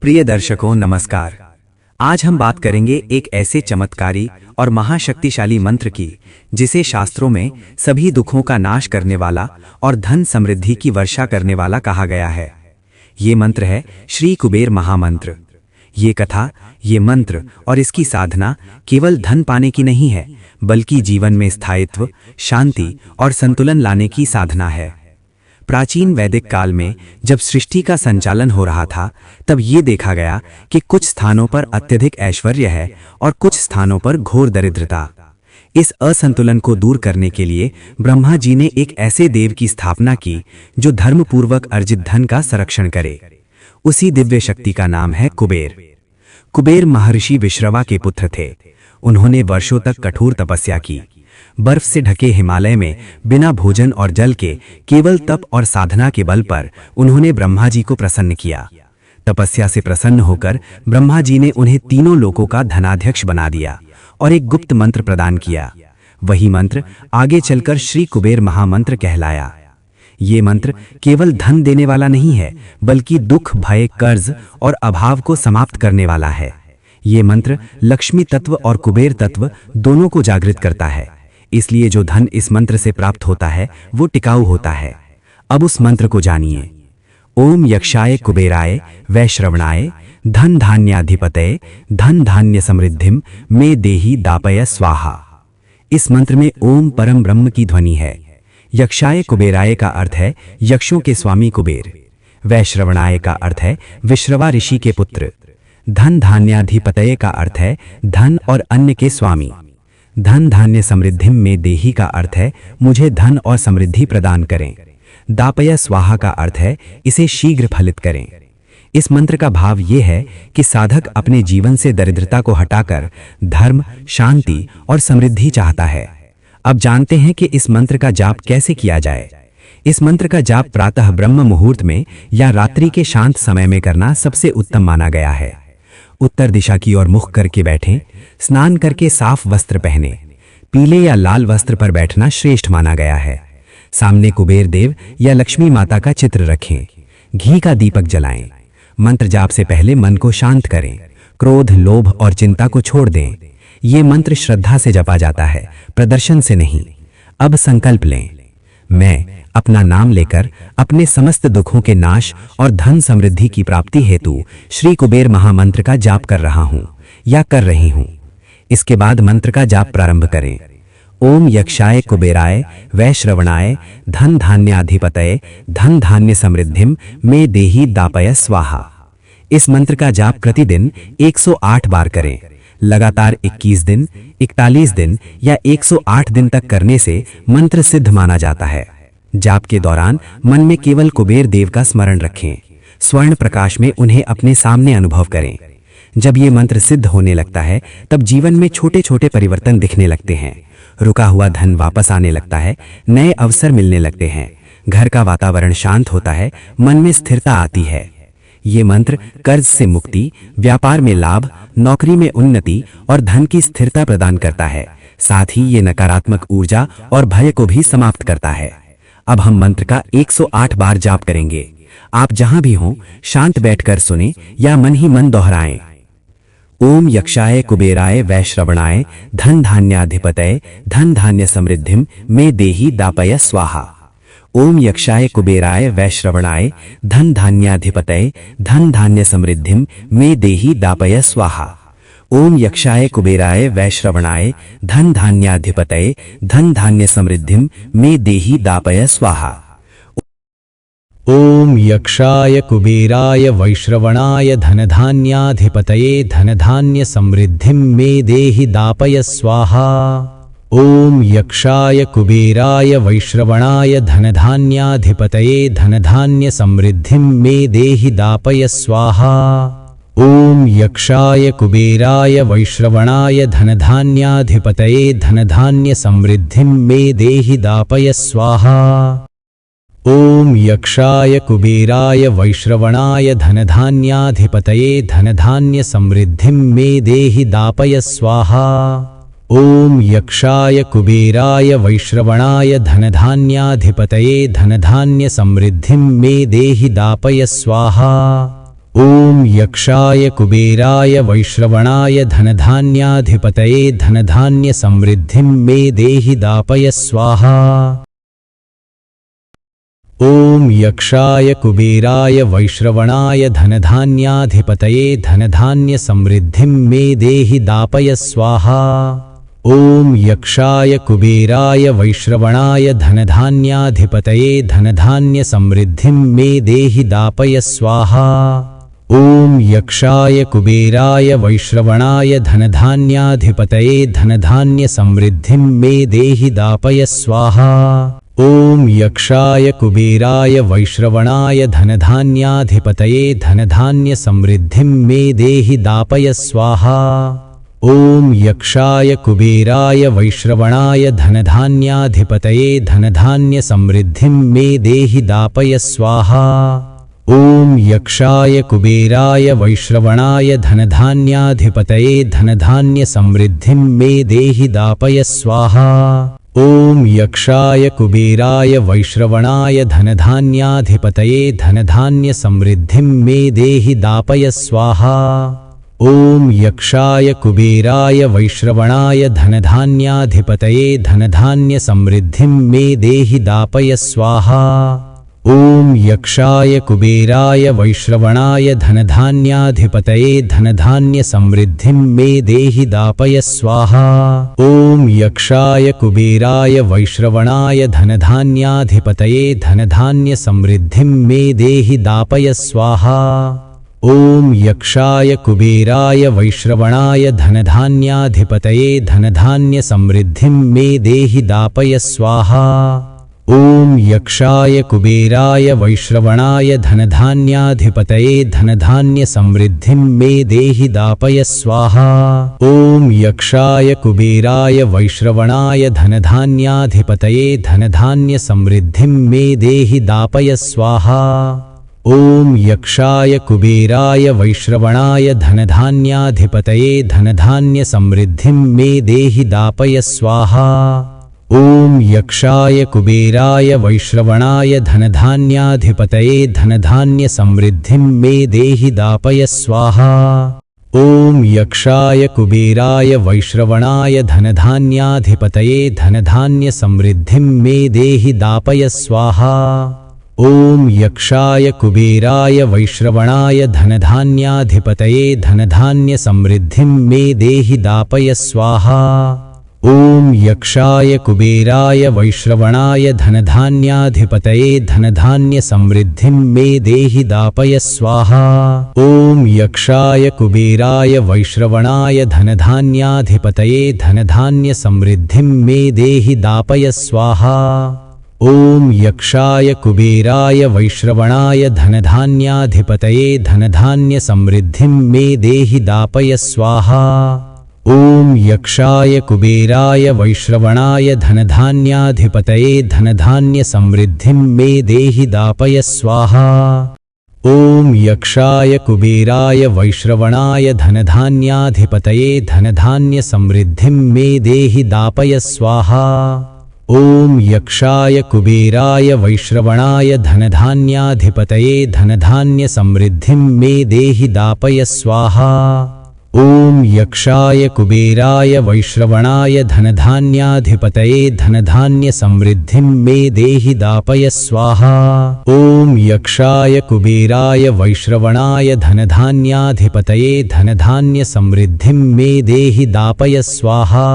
प्रिय दर्शकों नमस्कार। आज हम बात करेंगे एक ऐसे चमत्कारी और महाशक्तिशाली मंत्र की जिसे शास्त्रों में सभी दुखों का नाश करने वाला और धन समृद्धि की वर्षा करने वाला कहा गया है। ये मंत्र है श्री कुबेर महामंत्र। ये कथा, ये मंत्र और इसकी साधना केवल धन पाने की नहीं है, बल्कि जीवन में स्थायित्व, शांति और संतुलन लाने की साधना है। प्राचीन वैदिक काल में जब सृष्टि का संचालन हो रहा था, तब ये देखा गया कि कुछ स्थानों पर अत्यधिक ऐश्वर्य है और कुछ स्थानों पर घोर दरिद्रता। इस असंतुलन को दूर करने के लिए ब्रह्मा जी ने एक ऐसे देव की स्थापना की जो धर्मपूर्वक अर्जित धन का संरक्षण करे। उसी दिव्य शक्ति का नाम है कुबेर। कुबेर महर्षि विश्रवा के पुत्र थे। उन्होंने वर्षों तक कठोर तपस्या की। बर्फ से ढके हिमालय में बिना भोजन और जल के केवल तप और साधना के बल पर उन्होंने ब्रह्मा जी को प्रसन्न किया। तपस्या से प्रसन्न होकर ब्रह्मा जी ने उन्हें तीनों लोकों का धनाध्यक्ष बना दिया और एक गुप्त मंत्र प्रदान किया। वही मंत्र आगे चलकर श्री कुबेर महामंत्र कहलाया। ये मंत्र केवल धन देने वाला नहीं है, बल्कि दुख, भय, कर्ज और अभाव को समाप्त करने वाला है। ये मंत्र लक्ष्मी तत्व और कुबेर तत्व दोनों को जागृत करता है। इसलिए जो धन इस मंत्र से प्राप्त होता है वो टिकाऊ होता है। अब उस मंत्र को जानिए। ओम यक्षाय कुबेराय वैश्रवणाय धन धान्याधिपतये धन धान्य समृद्धिम मे देहि दापय स्वाहा। इस मंत्र में ओम परम ब्रह्म की ध्वनि है। यक्षाय कुबेराय का अर्थ है यक्षों के स्वामी कुबेर। वैश्रवणाय का अर्थ है विश्रवा ऋषि के पुत्र। धन धान्याधिपतये का अर्थ है धन और अन्न के स्वामी। धन धान्य समृद्धिम में देही का अर्थ है मुझे धन और समृद्धि प्रदान करें। दापय स्वाहा का अर्थ है इसे शीघ्र फलित करें। इस मंत्र का भाव ये है कि साधक अपने जीवन से दरिद्रता को हटाकर धर्म, शांति और समृद्धि चाहता है। अब जानते हैं कि इस मंत्र का जाप कैसे किया जाए। इस मंत्र का जाप प्रातः ब्रह्म मुहूर्त में या रात्रि के शांत समय में करना सबसे उत्तम माना गया है। उत्तर दिशा की ओर मुख करके बैठें। स्नान करके साफ वस्त्र पहने। पीले या लाल वस्त्र पर बैठना श्रेष्ठ माना गया है। सामने कुबेर देव या लक्ष्मी माता का चित्र रखें। घी का दीपक जलाएं। मंत्र जाप से पहले मन को शांत करें। क्रोध, लोभ और चिंता को छोड़ दें। ये मंत्र श्रद्धा से जपा जाता है, प्रदर्शन से नहीं। अब संकल्प लें। मैं अपना नाम लेकर अपने समस्त दुखों के नाश और धन समृद्धि की प्राप्ति हेतु श्री कुबेर महामंत्र का जाप कर रहा हूं या कर रही हूं। इसके बाद मंत्र का जाप प्रारंभ करें। ओम यक्षाय कुबेराय वैश्रवणाय धन धान्याधिपतये धन धान्य समृद्धिम मे देहि दापय स्वाहा। इस मंत्र का जाप प्रतिदिन 108 बार करें। लगातार 21 दिन, 41 दिन या 108 दिन तक करने से मंत्र सिद्ध माना जाता है। जाप के दौरान मन में केवल कुबेर देव का स्मरण रखें। स्वर्ण प्रकाश में उन्हें अपने सामने अनुभव करें। जब ये मंत्र सिद्ध होने लगता है, तब जीवन में छोटे छोटे परिवर्तन दिखने लगते हैं। रुका हुआ धन वापस आने लगता है, नए अवसर मिलने लगते हैं, घर का वातावरण शांत होता है, मन में स्थिरता आती है। ये मंत्र कर्ज से मुक्ति, व्यापार में लाभ, नौकरी में उन्नति और धन की स्थिरता प्रदान करता है। साथ ही ये नकारात्मक ऊर्जा और भय को भी समाप्त करता है। अब हम मंत्र का 108 बार जाप करेंगे। आप जहां भी हों, शांत बैठकर सुने या मन ही मन दोहराएं। ओम यक्षाय कुबेराय वैश्रवणाय धन धान्याधिपतये धन धान्य समृद्धिम मे देहि दापय स्वाहा। ओम यक्षाय कुबेराय वैश्रवणाय धन धान्याधिपतये धन धान्य समृद्धिम मे देहि दापय स्वाहा। ओम यक्षाय कुबेराय वैश्रवणाय धन धान्याधिपतये धन धान्य समृद्धिम मे देहि दापय स्वाहा। ओम यक्षाय कुबेराय वैश्रवणाय धनधान्याधिपतये धनधान्य समृद्धिं मे देहि दापय स्वाहा। ओम यक्षाय कुबेराय वैश्रवणाय धनधान्याधिपतये धनधान्य समृद्धिं मे देहि दापय स्वाहा। ओम यक्षाय कुबेराय वैश्रवणाय धनधान्याधिपतये धनधान्य समृद्धिं मे देहि दापय स्वाहा। ओम यक्षाय कुबेराय वैश्रवणाय धनधान्याधिपतये धनधान्य समृद्धिं मे देहि दापय स्वाहा। ओम यक्षाय कुबेराय वैश्रवणाय धनधान्याधिपतये धनधान्य समृद्धिं मे देहि दापय स्वाहा। ॐ यक्षाय कुबेराय वैश्रवणाय धनधान्याधिपतये धनधान्यसमृद्धिं मे देहि दापय स्वाहा। ॐ यक्षाय कुबेराय वैश्रवणाय धनधान्याधिपतये धनधान्यसमृद्धिं मे देहि दापय स्वाहा। ॐ यक्षाय कुबेराय वैश्रवणाय धनधान्याधिपतये धनधान्यसमृद्धिं मे देहि दापय स्वाहा। ॐ यक्षाय कुबेराय वैश्रवणाय धनधान्याधिपतये धनधान्यसमृद्धिं मे देहि दापय स्वाहा। ॐ यक्षाय कुबेराय वैश्रवणाय धनधान्याधिपतये धनधान्यसमृद्धिं मे देहि दापय स्वाहा। ॐ यक्षाय कुबेराय वैश्रवणाय धनधान्याधिपतये धनधान्यसमृद्धिं मे देहि दापय स्वाहा। ॐ यक्षाय कुबेराय वैश्रवणाय धनधान्याधिपतये धनधान्यसमृद्धिं मे देहि दापय स्वाहा। ॐ यक्षाय कुबेराय वैश्रवणाय धनधान्याधिपतये धनधान्यसमृद्धिं मे देहि दापय स्वाहा। ॐ यक्षाय कुबेराय वैश्रवणाय धनधान्याधिपतये धनधान्यसमृद्धिं मे देहि दापय स्वाहा। ॐ यक्षाय कुबेराय वैश्रवणाय धनधान्याधिपतये धनधान्यसमृद्धिं मे देहि दापय स्वाहा। ॐ यक्षाय कुबेराय वैश्रवणाय धनधान्याधिपतये धनधान्यसमृद्धिं मे देहि दापय स्वाहा। ॐ यक्षाय कुबेराय वैश्रवणाय धनधान्याधिपतये धनधान्यसमृद्धिं मे देहि दापय स्वाहा। ॐ यक्षाय कुबेराय वैश्रवणाय धनधान्याधिपतये धनधान्यसमृद्धिं मे देहि दापय स्वाहा। ॐ यक्षाय कुबेराय वैश्रवणाय धनधान्याधिपतये धनधान्यसमृद्धिं मे देहि दापय स्वाहा। ॐ यक्षाय कुबेराय वैश्रवणाय धनधान्याधिपतये धनधान्यसमृद्धिं मे देहि दापय स्वाहा। ॐ यक्षाय कुबेराय वैश्रवणाय धनधान्याधिपतये धनधान्यसमृद्धिं मे देहि दापय स्वाहा। ॐ यक्षाय कुबेराय वैश्रवणाय धनधान्याधिपतये धनधान्यसमृद्धिं मे देहि दापय स्वाहा। ॐ यक्षाय कुबेराय वैश्रवणाय धनधान्याधिपतये धनधान्यसमृद्धिं मे देहि दापय स्वाहा। ॐ यक्षाय कुबेराय वैश्रवणाय धनधान्याधिपतये धनधान्यसमृद्धिं मे देहि दापय स्वाहा। ॐ यक्षाय कुबेराय वैश्रवणाय धनधान्याधिपतये धनधान्यसमृद्धिं मे देहि दापय स्वाहा। ॐ यक्षाय कुबेराय वैश्रवणाय धनधान्याधिपतये धनधान्यसमृद्धिं मे देहि दापय स्वाहा। ॐ यक्षाय कुबेराय वैश्रवणाय धनधान्याधिपतये धनधान्यसमृद्धिं मे देहि दापय स्वाहा। ॐ यक्षाय कुबेराय वैश्रवणाय धनधान्याधिपतये धनधान्यसमृद्धिं मे देहि दापय स्वाहा। ॐ यक्षाय कुबेराय वैश्रवणाय धनधान्याधिपतये धनधान्यसमृद्धिं मे देहि दापय स्वाहा। ॐ यक्षाय कुबेराय वैश्रवणाय धनधान्याधिपतये धनधान्यसमृद्धिं मे देहि दापय स्वाहा। ॐ यक्षाय कुबेराय वैश्रवणाय धनधान्याधिपतये धनधान्यसमृद्धिं मे देहि दापय स्वाहा।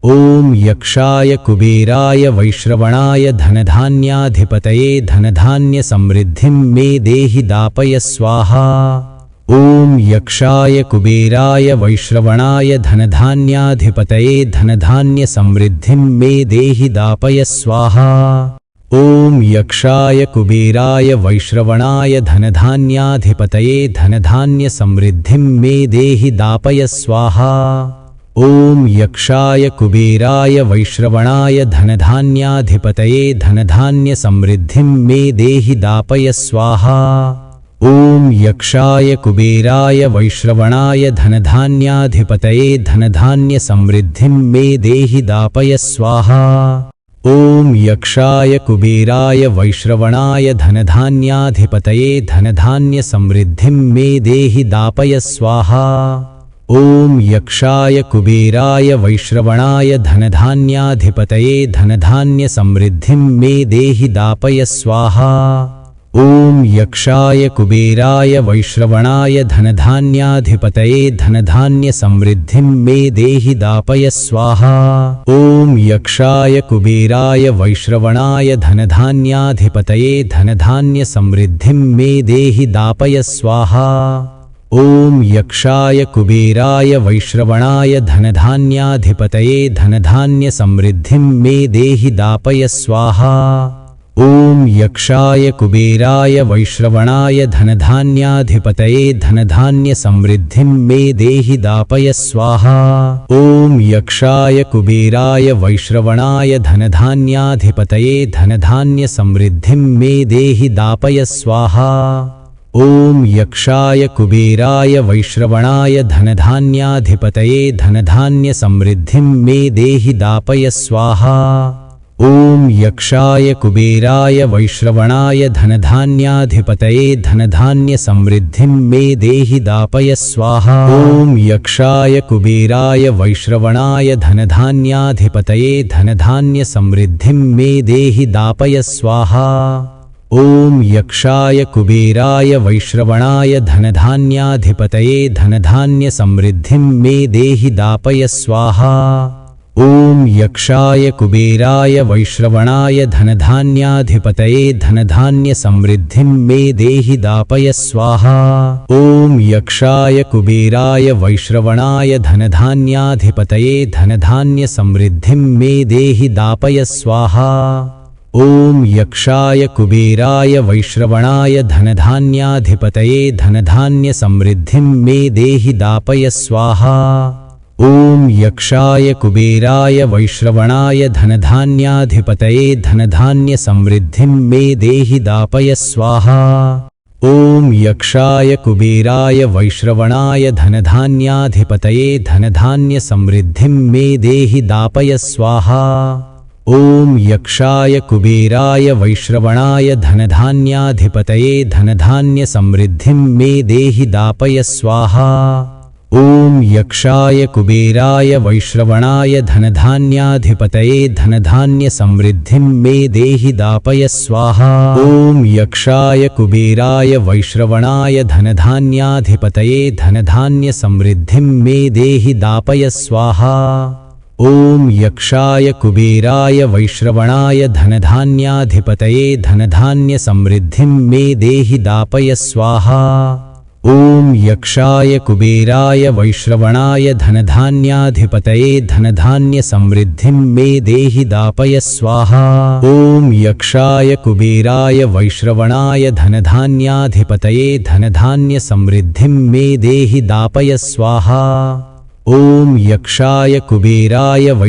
ॐ यक्षाय कुबेराय वैश्रवणाय धनधान्याधिपतये धनधान्यसमृद्धिं मे देहि दापय स्वाहा। ॐ यक्षाय कुबेराय वैश्रवणाय धनधान्याधिपतये धनधान्यसमृद्धिं मे देहि दापय स्वाहा। ॐ यक्षाय कुबेराय वैश्रवणाय धनधान्याधिपतये धनधान्यसमृद्धिं मे देहि दापय स्वाहा। ॐ यक्षाय कुबेराय वैश्रवणाय धनधान्याधिपतये धनधान्यसमृद्धिं मे देहि दापय स्वाहा। ॐ यक्षाय कुबेराय वैश्रवणाय धनधान्याधिपतये धनधान्यसमृद्धिं मे देहि दापय स्वाहा। ॐ यक्षाय कुबेराय वैश्रवणाय धनधान्याधिपतये धनधान्यसमृद्धिं मे देहि दापय स्वाहा। ॐ यक्षाय कुबेराय वैश्रवणाय धनधान्याधिपतये धनधान्यसमृद्धिं मे देहि दापय स्वाहा। ॐ यक्षाय कुबेराय वैश्रवणाय धनधान्याधिपतये धनधान्यसमृद्धिं मे देहि दापय स्वाहा। ॐ यक्षाय कुबेराय वैश्रवणाय धनधान्याधिपतये धनधान्यसमृद्धिं मे देहि दापय स्वाहा। ॐ यक्षाय कुबेराय वैश्रवणाय धनधान्याधिपतये धनधान्यसमृद्धिं मे देहि दापय स्वाहा। ॐ यक्षाय कुबेराय वैश्रवणाय धनधान्याधिपतये धनधान्यसमृद्धिं मे देहि दापय स्वाहा। ॐ यक्षाय कुबेराय वैश्रवणाय धनधान्याधिपतये धनधान्यसमृद्धिं मे देहि दापय स्वाहा। ॐ यक्षाय कुबेराय वैश्रवणाय धनधान्याधिपतये धनधान्यसमृद्धिं मे देहि दापय स्वाहा। ॐ यक्षाय कुबेराय वैश्रवणाय धनधान्याधिपतये धनधान्यसमृद्धिं मे देहि दापय स्वाहा। ॐ यक्षाय कुबेराय वैश्रवणाय धनधान्याधिपतये धनधान्यसमृद्धिं मे देहि दापय स्वाहा। ॐ यक्षाय कुबेराय वैश्रवणाय धनधान्याधिपतये धनधान्यसमृद्धिं मे देहि दापय स्वाहा। ॐ यक्षाय कुबेराय वैश्रवणाय धनधान्याधिपतये धनधान्यसमृद्धिं मे देहि दापय स्वाहा। ॐ यक्षाय कुबेराय वैश्रवणाय धनधान्याधिपतये धनधान्यसमृद्धिं मे देहि दापय स्वाहा। ॐ यक्षाय कुबेराय वैश्रवणाय धनधान्याधिपतये धनधान्यसमृद्धिं मे देहि दापय स्वाहा। ॐ यक्षाय कुबेराय वैश्रवणाय धनधान्याधिपतये धनधान्यसमृद्धिं मे देहि दापय स्वाहा। ॐ यक्षाय कुबेराय वैश्रवणाय धनधान्याधिपतये धनधान्यसमृद्धिं मे देहि दापय स्वाहा। ॐ यक्षाय कुबेराय वैश्रवणाय धनधान्याधिपतये धनधान्यसमृद्धिं मे देहि दापय स्वाहा। ॐ यक्षाय कुबेराय वैश्रवणाय धनधान्याधिपतये धनधान्यसमृद्धिं मे देहि दापय स्वाहा। ॐ यक्षाय कुबेराय वैश्रवणाय धनधान्याधिपतये धनधान्यसमृद्धिं मे देहि दापय स्वाहा। ॐ यक्षाय कुबेराय वैश्रवणाय धनधान्याधिपतये धनधान्यसमृद्धिं मे देहि दापय स्वाहा। ॐ यक्षाय कुबेराय वैश्रवणाय धनधान्याधिपतये धनधान्यसमृद्धिं मे देहि दापय स्वाहा। ॐ यक्षाय कुबेराय वैश्रवणाय धनधान्याधिपतये धनधान्यसमृद्धिं मे देहि दापय स्वाहा। ॐ यक्षाय कुबेराय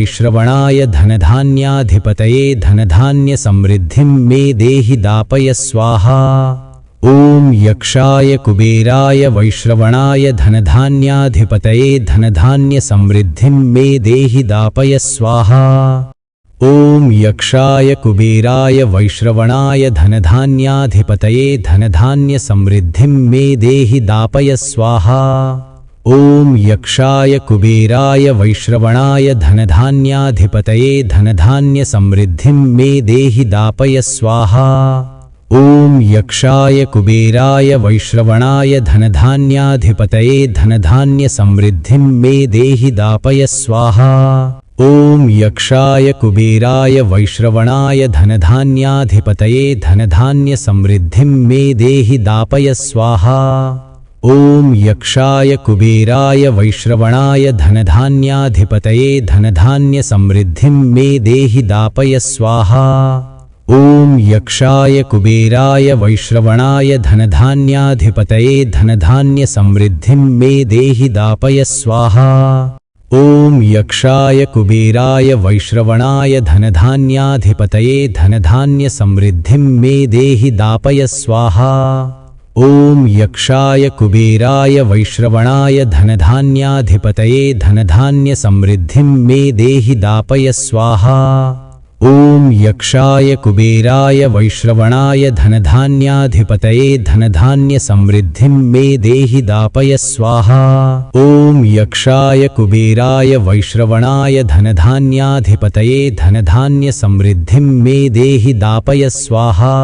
वैश्रवणाय धनधान्याधिपतये धनधान्यसमृद्धिं मे देहि दापय स्वाहा। ॐ यक्षाय कुबेराय वैश्रवणाय धनधान्याधिपतये धनधान्यसमृद्धिं मे देहि दापय स्वाहा। ॐ यक्षाय कुबेराय वैश्रवणाय धनधान्याधिपतये धनधान्यसमृद्धिं मे देहि दापय स्वाहा। ॐ यक्षाय कुबेराय वैश्रवणाय धनधान्याधिपतये धनधान्यसमृद्धिं मे देहि दापय स्वाहा। ॐ यक्षाय कुबेराय वैश्रवणाय धनधान्याधिपतये धनधान्यसमृद्धिं मे देहि दापय स्वाहा। ॐ यक्षाय कुबेराय वैश्रवणाय धनधान्याधिपतये धनधान्यसमृद्धिं मे देहि दापय स्वाहा। ॐ यक्षाय कुबेराय वैश्रवणाय धनधान्याधिपतये धनधान्यसमृद्धिं मे देहि दापय स्वाहा। ॐ यक्षाय कुबेराय वैश्रवणाय धनधान्याधिपतये धनधान्यसमृद्धिं मे देहि दापय स्वाहा। ॐ यक्षाय कुबेराय वैश्रवणाय धनधान्याधिपतये धनधान्यसमृद्धिं मे देहि दापय स्वाहा। ॐ यक्षाय कुबेराय वैश्रवणाय धनधान्याधिपतये धनधान्यसमृद्धिं मे देहि दापय स्वाहा। ॐ यक्षाय कुबेराय वैश्रवणाय धनधान्याधिपतये धनधान्यसमृद्धिं मे देहि दापय स्वाहा। ॐ यक्षाय कुबेराय वैश्रवणाय धनधान्याधिपतये धनधान्यसमृद्धिं मे देहि दापय स्वाहा।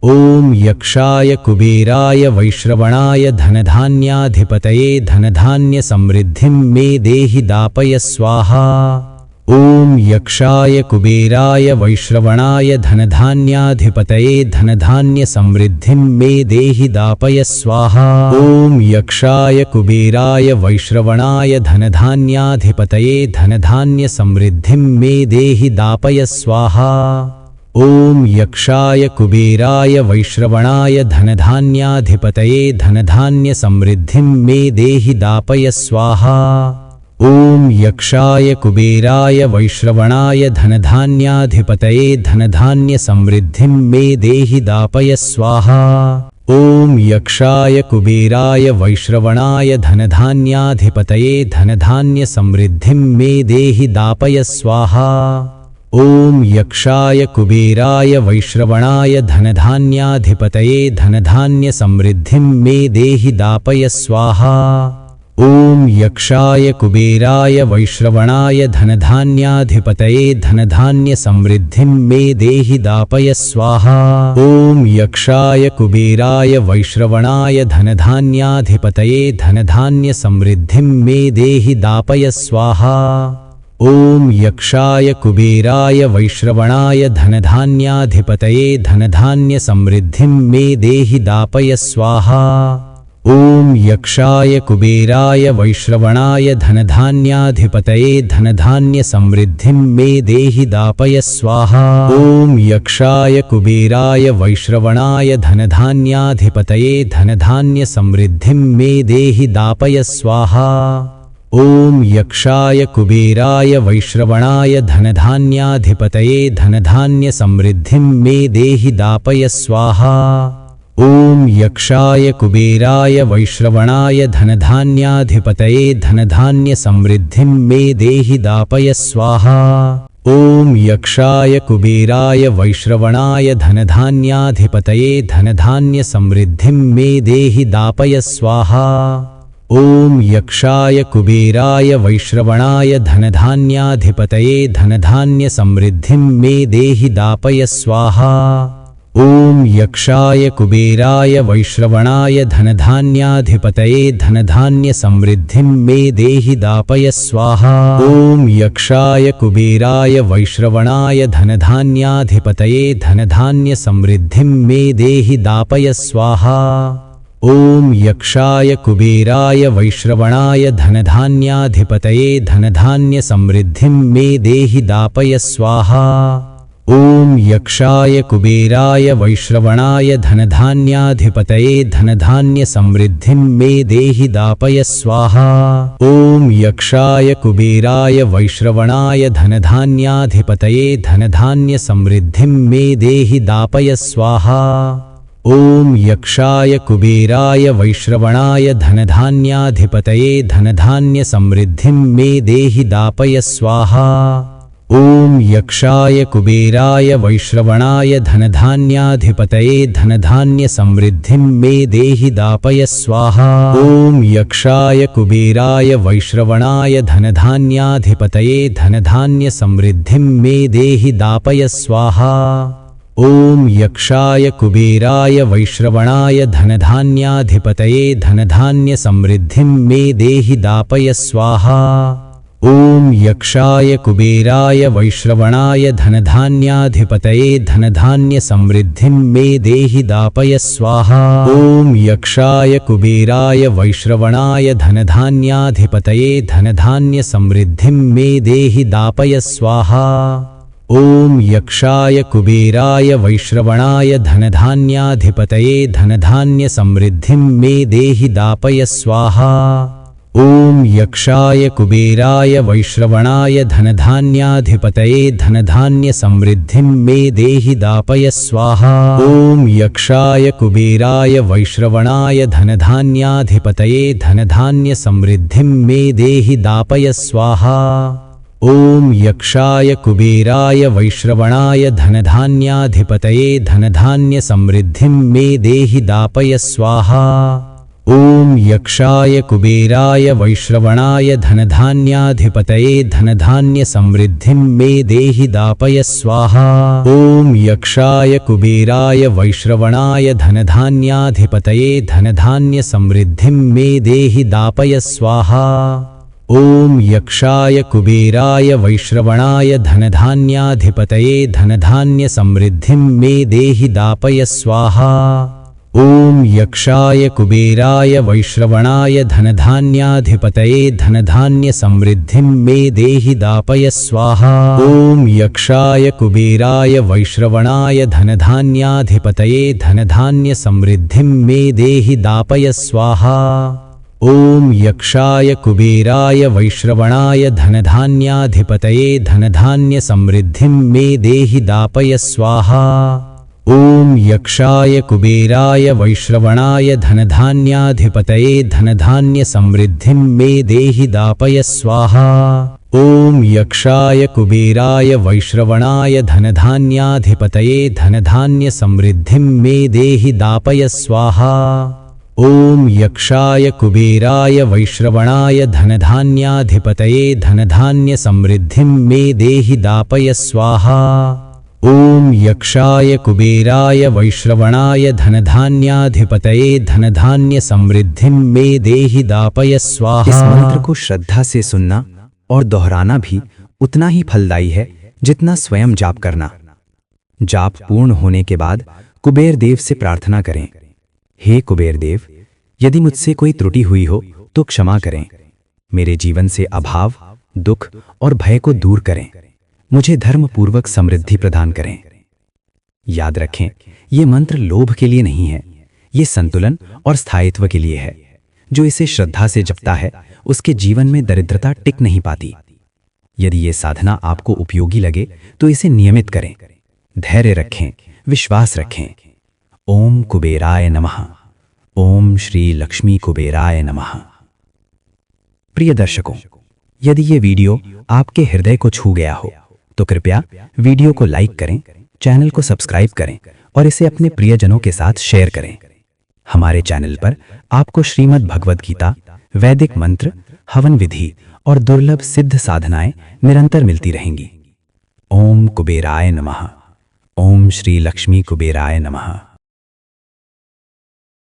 ॐ यक्षाय कुबेराय वैश्रवणाय धनधान्याधिपतये धनधान्यसमृद्धिं मे देहि दापय स्वाहा। ॐ यक्षाय कुबेराय वैश्रवणाय धनधान्याधिपतये धनधान्यसमृद्धिं मे देहि दापय स्वाहा। ॐ यक्षाय कुबेराय वैश्रवणाय धनधान्याधिपतये धनधान्यसमृद्धिं मे देहि दापय स्वाहा। ॐ यक्षाय कुबेराय वैश्रवणाय धनधान्याधिपतये धनधान्यसमृद्धिं मे देहि दापय स्वाहा। ॐ यक्षाय कुबेराय वैश्रवणाय धनधान्याधिपतये धनधान्यसमृद्धिं मे देहि दापय स्वाहा। ॐ यक्षाय कुबेराय वैश्रवणाय धनधान्याधिपतये धनधान्यसमृद्धिं मे देहि दापय स्वाहा। ॐ यक्षाय कुबेराय वैश्रवणाय धनधान्याधिपतये धनधान्यसमृद्धिं मे देहि दापय स्वाहा। ॐ यक्षाय कुबेराय वैश्रवणाय धनधान्याधिपतये धनधान्यसमृद्धिं मे देहि दापय स्वाहा। ॐ यक्षाय कुबेराय वैश्रवणाय धनधान्याधिपतये धनधान्यसमृद्धिं मे देहि दापय स्वाहा। ॐ यक्षाय कुबेराय वैश्रवणाय धनधान्याधिपतये धनधान्यसमृद्धिं मे देहि दापय स्वाहा। ॐ यक्षाय कुबेराय वैश्रवणाय धनधान्याधिपतये धनधान्यसमृद्धिं मे देहि दापय स्वाहा। ॐ यक्षाय कुबेराय वैश्रवणाय धनधान्याधिपतये धनधान्यसमृद्धिं मे देहि दापय स्वाहा। ॐ यक्षाय कुबेराय वैश्रवणाय धनधान्याधिपतये धनधान्यसमृद्धिं मे देहि दापय स्वाहा। ॐ यक्षाय कुबेराय वैश्रवणाय धनधान्याधिपतये धनधान्यसमृद्धिं मे देहि दापय स्वाहा। ॐ यक्षाय कुबेराय वैश्रवणाय धनधान्याधिपतये धनधान्यसमृद्धिं मे देहि दापय स्वाहा। ॐ यक्षाय कुबेराय वैश्रवणाय धनधान्याधिपतये धनधान्यसमृद्धिं मे देहि दापय स्वाहा। ॐ यक्षाय कुबेराय वैश्रवणाय धनधान्याधिपतये धनधान्यसमृद्धिं मे देहि दापय स्वाहा। ॐ यक्षाय कुबेराय वैश्रवणाय धनधान्याधिपतये धनधान्यसमृद्धिं मे देहि दापय स्वाहा। ॐ यक्षाय कुबेराय वैश्रवणाय धनधान्याधिपतये धनधान्यसमृद्धिं मे देहि दापय स्वाहा। ॐ यक्षाय कुबेराय वैश्रवणाय धनधान्याधिपतये धनधान्यसमृद्धिं मे देहि दापय स्वाहा। ॐ यक्षाय कुबेराय वैश्रवणाय धनधान्याधिपतये धनधान्यसमृद्धिं मे देहि दापय स्वाहा। ॐ यक्षाय कुबेराय वैश्रवणाय धनधान्याधिपतये धनधान्यसमृद्धिं मे देहि दापय स्वाहा। ॐ यक्षाय कुबेराय वैश्रवणाय धनधान्याधिपतये धनधान्यसमृद्धिं मे देहि दापय स्वाहा। ॐ यक्षाय कुबेराय वैश्रवणाय धनधान्याधिपतये धनधान्यसमृद्धिं मे देहि दापय स्वाहा। ॐ यक्षाय कुबेराय वैश्रवणाय धनधान्याधिपतये धनधान्यसमृद्धिं मे देहि दापय स्वाहा। ॐ यक्षाय कुबेराय वैश्रवणाय धनधान्याधिपतये धनधान्यसमृद्धिं मे देहि दापय स्वाहा। ॐ यक्षाय कुबेराय वैश्रवणाय धनधान्याधिपतये धनधान्यसमृद्धिं मे देहि दापय स्वाहा। ॐ यक्षाय कुबेराय वैश्रवणाय धनधान्याधिपतये धनधान्यसमृद्धिं मे देहि दापय स्वाहा। ॐ यक्षाय कुबेराय वैश्रवणाय धनधान्याधिपतये धनधान्यसमृद्धिं मे देहि दापय स्वाहा। ॐ यक्षाय कुबेराय वैश्रवणाय धनधान्याधिपतये धनधान्यसमृद्धिं मे देहि दापय स्वाहा। ॐ यक्षाय कुबेराय वैश्रवणाय धनधान्याधिपतये धनधान्यसमृद्धिं मे देहि दापय स्वाहा। ॐ यक्षाय कुबेराय वैश्रवणाय धनधान्याधिपतये धनधान्यसमृद्धिं मे देहि दापय स्वाहा। ॐ यक्षाय कुबेराय वैश्रवणाय धनधान्याधिपतये धनधान्यसमृद्धिं मे देहि दापय स्वाहा। ॐ यक्षाय कुबेराय वैश्रवणाय धनधान्याधिपतये धनधान्यसमृद्धिं मे देहि दापय स्वाहा। ॐ यक्षाय कुबेराय वैश्रवणाय धनधान्याधिपतये धनधान्यसमृद्धिं मे देहि दापय स्वाहा। ॐ यक्षाय कुबेराय वैश्रवणाय धनधान्याधिपतये धनधान्यसमृद्धिं मे देहि दापय स्वाहा। ॐ यक्षाय कुबेराय वैश्रवणाय धनधान्याधिपतये धनधान्यसमृद्धिं मे देहि दापय स्वाहा। ॐ यक्षाय कुबेराय वैश्रवणाय धनधान्याधिपतये धनधान्यसमृद्धिं मे देहि दापय स्वाहा। ॐ यक्षाय कुबेराय वैश्रवणाय धनधान्याधिपतये धनधान्यसमृद्धिं मे देहि दापय स्वाहा। ॐ यक्षाय कुबेराय वैश्रवणाय धनधान्याधिपतये धनधान्यसमृद्धिं मे देहि दापय स्वाहा। ॐ यक्षाय कुबेराय वैश्रवणाय धनधान्याधिपतये धनधान्यसमृद्धिं मे देहि दापय स्वाहा। इस मंत्र को श्रद्धा से सुनना और दोहराना भी उतना ही फलदायी है जितना स्वयं जाप करना। जाप पूर्ण होने के बाद कुबेर देव से प्रार्थना करें, हे कुबेर देव, यदि मुझसे कोई त्रुटि हुई हो तो क्षमा करें। मेरे जीवन से अभाव, दुख और भय को दूर करें। मुझे धर्मपूर्वक समृद्धि प्रदान करें। याद रखें, ये मंत्र लोभ के लिए नहीं है, ये संतुलन और स्थायित्व के लिए है। जो इसे श्रद्धा से जपता है उसके जीवन में दरिद्रता टिक नहीं पाती। यदि ये साधना आपको उपयोगी लगे तो इसे नियमित करें। धैर्य रखें, विश्वास रखें। ओम कुबेराय नमः। ओम श्री लक्ष्मी कुबेराय नमः। प्रिय दर्शकों, यदि ये वीडियो आपके हृदय को छू गया हो तो कृपया वीडियो को लाइक करें, चैनल को सब्सक्राइब करें और इसे अपने प्रियजनों के साथ शेयर करें। हमारे चैनल पर आपको श्रीमद् भगवद गीता, वैदिक मंत्र, हवन विधि और दुर्लभ सिद्ध साधनाएं निरंतर मिलती रहेंगी। ओम कुबेराय नमः। ओम श्री लक्ष्मी कुबेराय नमः।